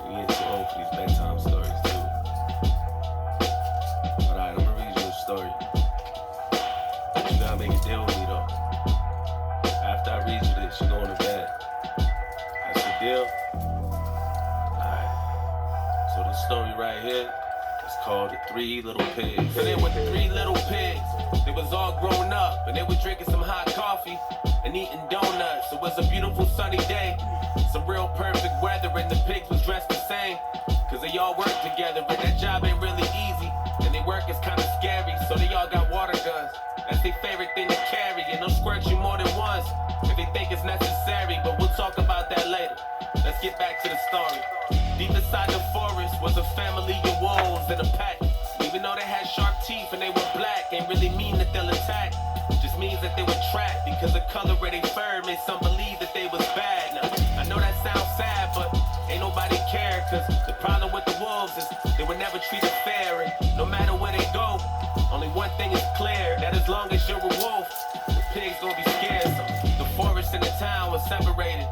We ain't too old for these bedtime stories, too. Alright, I'm gonna read you a story. But you gotta make a deal with me, though. After I read you this, you going to bed. That's the deal? Alright. So this story right here is called The Three Little Pigs. So there were three little pigs. They was all grown up, and they were drinking some hot coffee and eating donuts. It was a beautiful sunny day, some real perfect weather, and the pigs was dressed the same, cause they all work together, and that job ain't really easy, and their work is kinda scary, so they all got water guns. That's their favorite thing to carry, and they'll squirt you more than once if they think it's necessary, but we'll talk about that later. Let's get back to the story. Deep inside the forest was a family of wolves in a pack. Even though they had sharp teeth and they were black, ain't really mean that they'll attack. Just means that they were trapped because the color of their fur made some believe that they was bad. Now, I know that sounds sad, but ain't nobody care, cause the problem with the wolves is they were never treated fair, and no matter where they go, only one thing is clear, that as long as you're a wolf, the pigs gonna be scared. So the forest and the town was separated,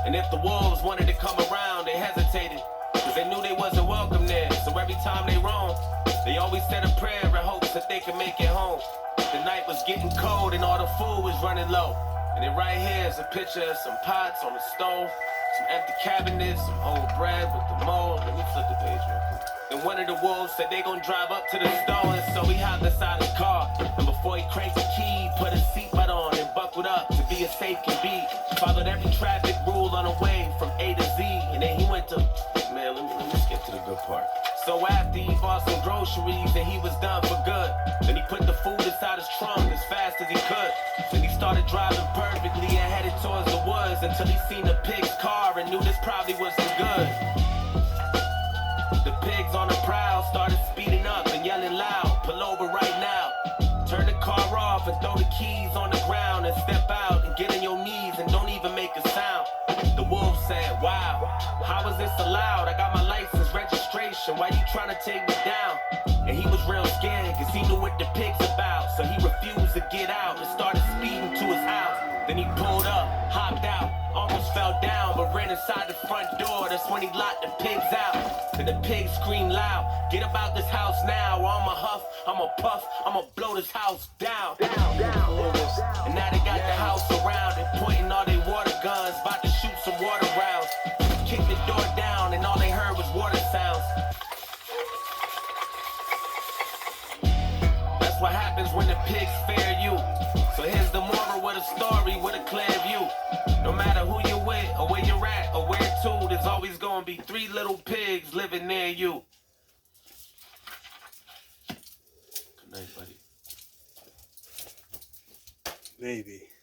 and if the wolves wanted to come around, they hesitated, cause they knew they wasn't welcome there. So every time they roamed, they always said a prayer in hopes that they could make it home. The night was getting cold and all the food was running low. And then right here is a picture of some pots on the stove, some empty cabinets, some old bread with the mold. Let me flip the page real quick. And one of the wolves said they gon' drive up to the store, and so he hopped inside his car. And before he cranked the key, he put his seatbelt on and buckled up to be as safe can be. Followed every traffic rule on the way from A to Z, and then he went to, man, let me skip to the good part. So after he bought some groceries and he was done for good, then he put the food inside his trunk as fast as he could. Then he started driving perfectly and headed towards the woods until he seen the pig's car and knew this probably wasn't good. The pigs on the prowl started speeding up and yelling loud, pull over right now. Turn the car off and throw the keys on the ground and step out and get on your knees and don't even make a sound. The wolf said, wow, how is this allowed? I got my license, registration, why you trying to take me down? And he was real scared cause he knew what the pig's about, so he refused to get out and started speeding to his house. Then he pulled up, hopped out, almost fell down, but ran inside the front door. That's when he locked the pigs out. Then the pigs screamed loud, get about this house now, or I'ma huff, I'ma puff, I'ma blow this house down. And now they got the house surrounded, pointing all their water guns, about to shoot some water rounds. Kicked the door down and all they heard was water sounds. That's what happens when the pigs fear you. So here's the moral of the story with a clear view. No matter who you're with, or where you're at, or where to, there's always gonna be three little pigs living near you. Good night, buddy. Maybe.